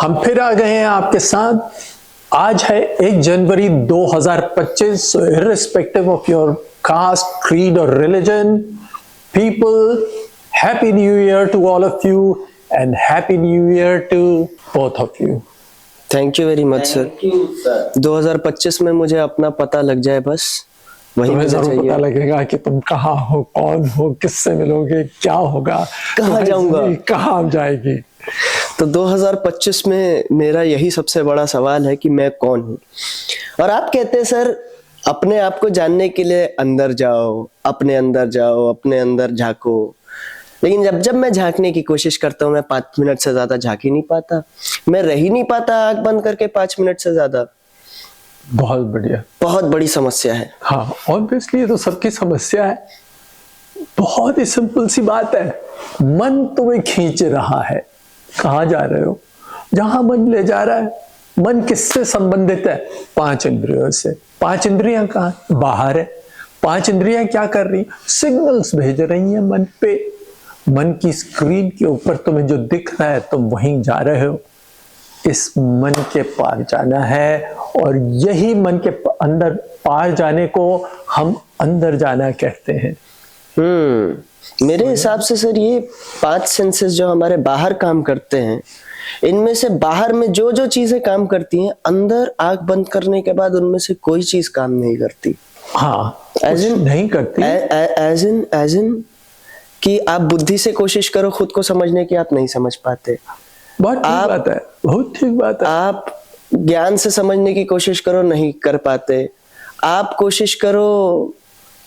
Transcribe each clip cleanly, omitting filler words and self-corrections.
हम फिर आ गए हैं आपके साथ। आज है 1 जनवरी 2025। So irrespective of your caste, creed or religion, people, happy new year to all of you and happy new year to both of you. Thank you very much sir. 2025 में मुझे अपना पता लग जाए, बस वही तुम्हें मुझे जरूर चाहिए। पता लगेगा कि तुम कहाँ हो, कौन हो, किससे मिलोगे, क्या होगा, कहाँ जाऊंगा, कहाँ जाएगी। तो 2025 में मेरा यही सबसे बड़ा सवाल है कि मैं कौन हूँ। और आप कहते हैं सर अपने आप को जानने के लिए अंदर जाओ, अपने अंदर जाओ, अपने अंदर झांको, लेकिन जब मैं झांकने की कोशिश करता हूँ मैं 5 मिनट से ज्यादा झांक ही नहीं पाता। मैं रह ही नहीं पाता आंख बंद करके 5 मिनट से ज्यादा। बहुत बढ़िया, बहुत बड़ी समस्या है। हाँ, ऑब्वियसली ये तो सबकी समस्या है। बहुत ही सिंपल सी बात है, मन तुम्हें खींच रहा है। कहाँ जा रहे हो? जहां मन ले जा रहा है। मन किससे संबंधित है? 5 इंद्रियों से। 5 इंद्रियां कहाँ? बाहर है। 5 इंद्रियां क्या कर रही? सिग्नल्स भेज रही हैं मन पे। मन की स्क्रीन के ऊपर तुम्हें जो दिख रहा है तुम वहीं जा रहे हो। इस मन के पार जाना है, और यही मन के अंदर पार जाने को हम अंदर जाना कहते हैं। मेरे हिसाब से सर ये 5 सेंसेस जो हमारे बाहर काम करते हैं, इनमें से बाहर में जो जो चीजें काम करती हैं, अंदर आंख बंद करने के बाद उनमें से कोई चीज काम नहीं करती। हाँ, नहीं करती। एज इन कि आप बुद्धि से कोशिश करो खुद को समझने की, आप नहीं समझ पाते। बहुत ठीक बात है, बहुत ठीक बात है। आप ज्ञान से समझने की कोशिश करो, नहीं कर पाते। आप कोशिश करो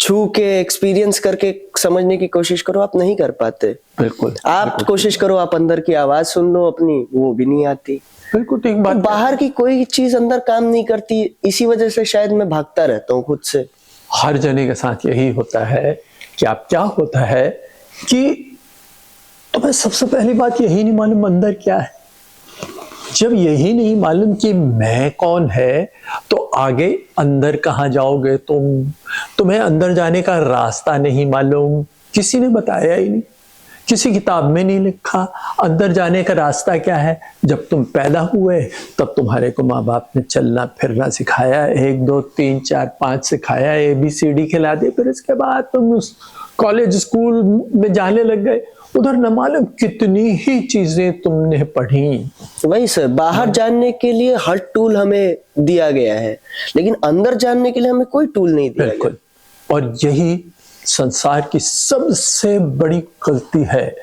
छू के एक्सपीरियंस करके समझने की कोशिश करो, आप नहीं कर पाते। बिल्कुल। आप कोशिश करो, आप अंदर की आवाज सुन लो अपनी, वो भी नहीं आती। बिल्कुल ठीक बात। बाहर की कोई चीज अंदर काम नहीं करती, इसी वजह से शायद मैं भागता रहता हूँ खुद से। हर जने के साथ यही होता है कि आप क्या होता है कि तुम्हें सबसे पहली बात यही नहीं मालूम अंदर क्या है। जब यही नहीं मालूम कि मैं कौन है, तो आगे अंदर कहाँ जाओगे तुम्हें अंदर जाने का रास्ता नहीं मालूम, किसी ने बताया ही नहीं, किसी किताब में नहीं लिखा। अंदर जाने का रास्ता क्या है? जब तुम पैदा हुए तब तुम्हारे को माँ बाप ने चलना फिरना सिखाया, 1 2 3 4 5 सिखाया, ABCD खिला दी। फिर इसके बाद तुम उस कॉलेज स्कूल में जाने लग गए, उधर न मालूम कितनी ही चीजें तुमने पढ़ी। वही सर, बाहर जानने के लिए हर टूल हमें दिया गया है, लेकिन अंदर जानने के लिए हमें कोई टूल नहीं दिया गया। और यही संसार की सबसे बड़ी गलती है।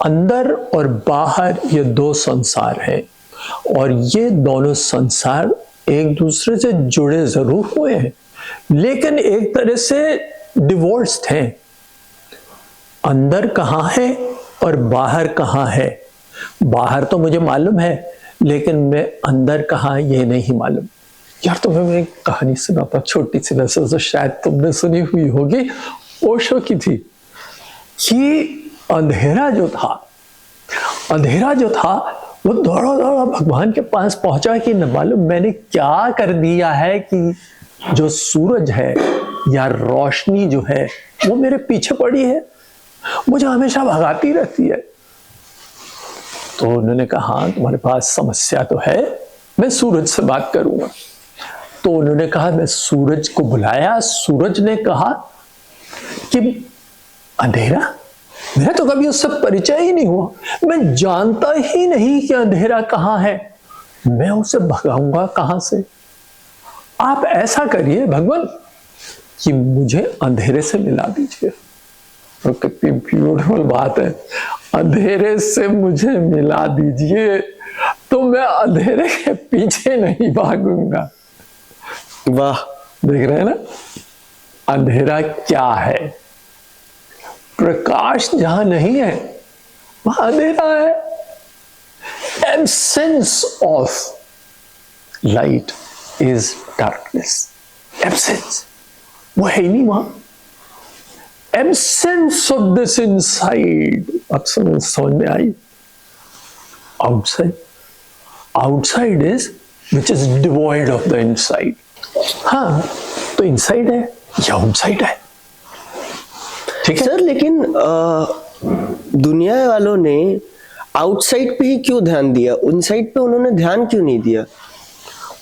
अंदर और बाहर ये 2 संसार हैं, और ये दोनों संसार एक दूसरे से जुड़े जरूर हुए हैं, लेकिन एक तरह से डिवोर्स्ड हैं। अंदर कहाँ है और बाहर कहाँ है? बाहर तो मुझे मालूम है, लेकिन मैं अंदर कहाँ ये नहीं मालूम। यार तुम्हें मैं एक कहानी सुनाता, छोटी सी, वैसे तो शायद तुमने सुनी हुई होगी, ओशो की थी। कि अंधेरा जो था वो दौड़ा दौड़ा भगवान के पास पहुंचा कि न मालूम मैंने क्या कर दिया है कि जो सूरज है या रोशनी जो है वो मेरे पीछे पड़ी है, मुझे हमेशा भगाती रहती है। तो उन्होंने कहा हाँ तुम्हारे पास समस्या तो है, मैं सूरज से बात करूंगा। तो उन्होंने कहा, मैं सूरज को बुलाया। सूरज ने कहा कि अंधेरा, मेरा तो कभी उससे परिचय ही नहीं हुआ, मैं जानता ही नहीं कि अंधेरा कहाँ है, मैं उसे भगाऊंगा कहां से? आप ऐसा करिए भगवान कि मुझे अंधेरे से मिला दीजिए। तो कितनी ब्यूटीफुल बात है, अंधेरे से मुझे मिला दीजिए तो मैं अंधेरे के पीछे नहीं भागूंगा। वाह, देख रहे हैं ना, अंधेरा क्या है? प्रकाश जहां नहीं है वहां अंधेरा है। Absence of light is darkness. Absence, वो है ही नहीं वहां। एब्सेंस ऑफ दिस इनसाइड, अब समझ में आई। Outside, outside is which is devoid of the inside. हाँ, तो इनसाइड है या आउटसाइड है, ठीक है सर। लेकिन दुनिया वालों ने आउटसाइड पे ही क्यों ध्यान दिया, इनसाइड पे उन्होंने ध्यान क्यों नहीं दिया?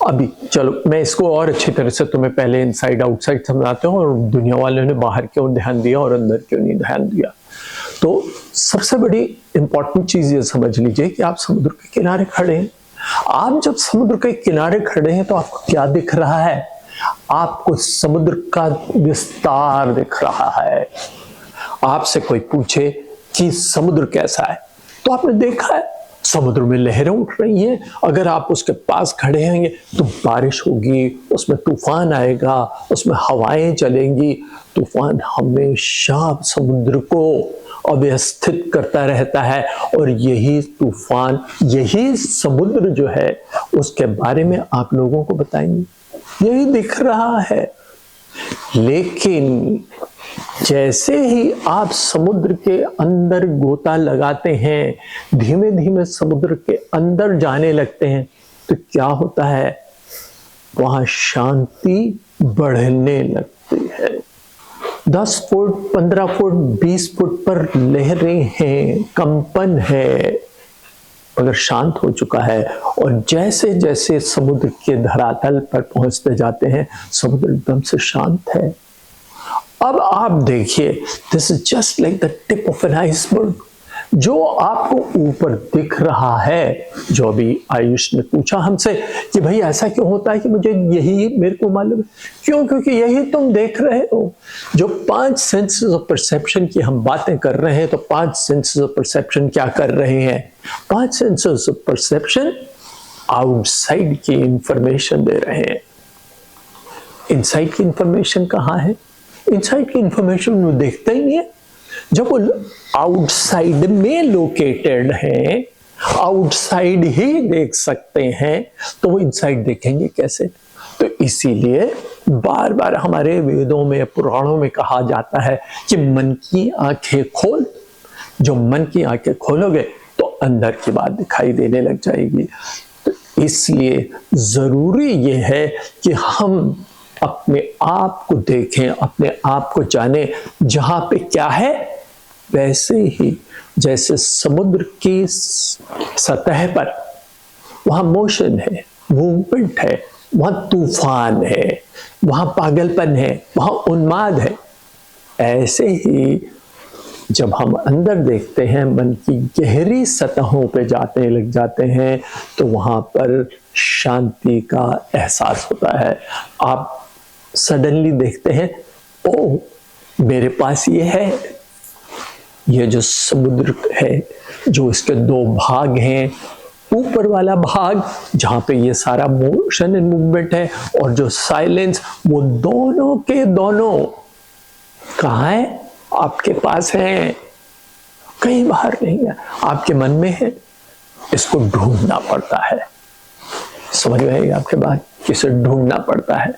अभी चलो मैं इसको और अच्छी तरह से तुम्हें पहले इनसाइड आउटसाइड समझाता हूँ, और दुनिया वालों ने बाहर क्यों ध्यान दिया और अंदर क्यों नहीं ध्यान दिया। तो सबसे बड़ी इंपॉर्टेंट चीज ये समझ लीजिए कि आप समुद्र के किनारे खड़े हैं। आप जब समुद्र के किनारे खड़े हैं तो आपको क्या दिख रहा है? आपको समुद्र का विस्तार दिख रहा है। आपसे कोई पूछे कि समुद्र कैसा है, तो आपने देखा है समुद्र में लहरें उठ रही हैं। अगर आप उसके पास खड़े होंगे तो बारिश होगी, उसमें तूफान आएगा, उसमें हवाएं चलेंगी। तूफान हमेशा समुद्र को अव्यवस्थित करता रहता है, और यही तूफान, यही समुद्र जो है उसके बारे में आप लोगों को बताएंगे। यही दिख रहा है। लेकिन जैसे ही आप समुद्र के अंदर गोता लगाते हैं, धीमे धीमे समुद्र के अंदर जाने लगते हैं, तो क्या होता है? वहां शांति बढ़ने लगती है। 10 फुट, 15 फुट, 20 फुट पर लहरें हैं, कंपन है, मगर शांत हो चुका है। और जैसे जैसे समुद्र के धरातल पर पहुंचते जाते हैं, समुद्र एकदम से शांत है। अब आप देखिए, this is just like the tip of an iceberg. जो आपको ऊपर दिख रहा है, जो अभी आयुष ने पूछा हमसे कि भाई ऐसा क्यों होता है कि मुझे यही मेरे को मालूम है, क्यों? क्योंकि यही तुम देख रहे हो। जो 5 सेंसेस ऑफ परसेप्शन की हम बातें कर रहे हैं, तो 5 सेंसेस ऑफ परसेप्शन क्या कर रहे हैं? 5 सेंसेस ऑफ परसेप्शन आउटसाइड की इंफॉर्मेशन दे रहे हैं। इनसाइड की इंफॉर्मेशन कहाँ है? इनसाइड की इंफॉर्मेशन वो देखता ही नहीं है। जब वो आउटसाइड में लोकेटेड है, आउटसाइड ही देख सकते हैं, तो वो इनसाइड देखेंगे कैसे? तो इसीलिए बार बार हमारे वेदों में, पुराणों में कहा जाता है कि मन की आंखें खोल। जो मन की आंखें खोलोगे तो अंदर की बात दिखाई देने लग जाएगी। तो इसलिए जरूरी ये है कि हम अपने आप को देखें, अपने आप को जाने। जहां पे क्या है, वैसे ही जैसे समुद्र की सतह पर वहां मोशन है, मूवमेंट है, वहां तूफान है, वहां पागलपन है, वहां उन्माद है, ऐसे ही जब हम अंदर देखते हैं, मन की गहरी सतहों पे जाते लग जाते हैं, तो वहां पर शांति का एहसास होता है। आप सडनली देखते हैं, ओ मेरे पास ये है, ये जो समुद्र है, जो इसके 2 भाग हैं, ऊपर वाला भाग जहां पे ये सारा मोशन एंड मूवमेंट है, और जो साइलेंस, वो दोनों के दोनों कहाँ है? आपके पास है, कहीं बाहर नहीं है, आपके मन में है। इसको ढूंढना पड़ता है। समझ में आएगी आपके बात? किसे ढूंढना पड़ता है।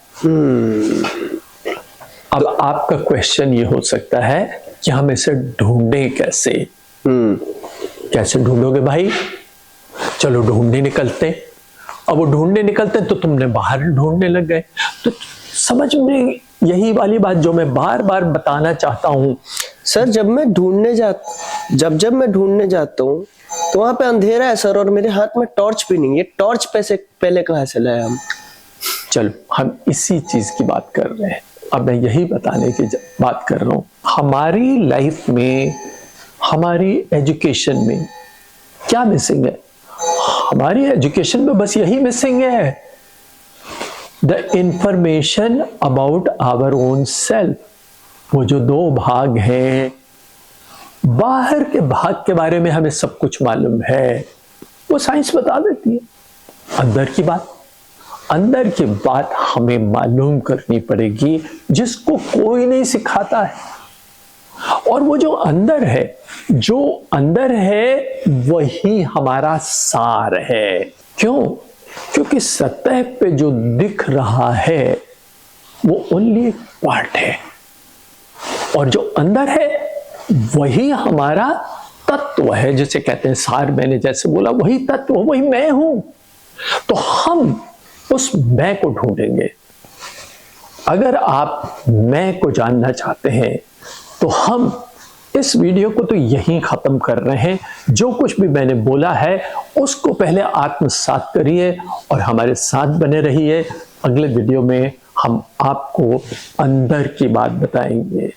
अब आपका क्वेश्चन ये हो सकता है कि हम इसे ढूंढें कैसे? कैसे ढूंढोगे भाई? चलो ढूंढने निकलते। अब वो ढूंढने निकलते तो तुमने बाहर ढूंढने लग गए। तो समझ में यही वाली बात जो मैं बार बार बताना चाहता हूं। सर जब मैं ढूंढने जाता हूँ तो वहां पे अंधेरा है सर, और मेरे हाथ में टॉर्च भी नहीं है। टॉर्च पहले कहाँ से लाए हम? चलो हम इसी चीज की बात कर रहे हैं। अब मैं यही बताने की बात कर रहा हूं। हमारी लाइफ में, हमारी एजुकेशन में क्या मिसिंग है? हमारी एजुकेशन में बस यही मिसिंग है, the information about our own self. वो जो 2 भाग हैं, बाहर के भाग के बारे में हमें सब कुछ मालूम है, वो साइंस बता देती है। अंदर की बात हमें मालूम करनी पड़ेगी, जिसको कोई नहीं सिखाता है। और वो जो अंदर है वही हमारा सार है। क्यों? क्योंकि सतह पे जो दिख रहा है वो ओनली एक पार्ट है, और जो अंदर है वही हमारा तत्व है, जिसे कहते हैं सार। मैंने जैसे बोला, वही तत्व, वही मैं हूं। तो हम उस मैं को ढूंढेंगे। अगर आप मैं को जानना चाहते हैं तो हम इस वीडियो को तो यहीं खत्म कर रहे हैं। जो कुछ भी मैंने बोला है उसको पहले आत्मसात करिए और हमारे साथ बने रहिए। अगले वीडियो में हम आपको अंदर की बात बताएंगे।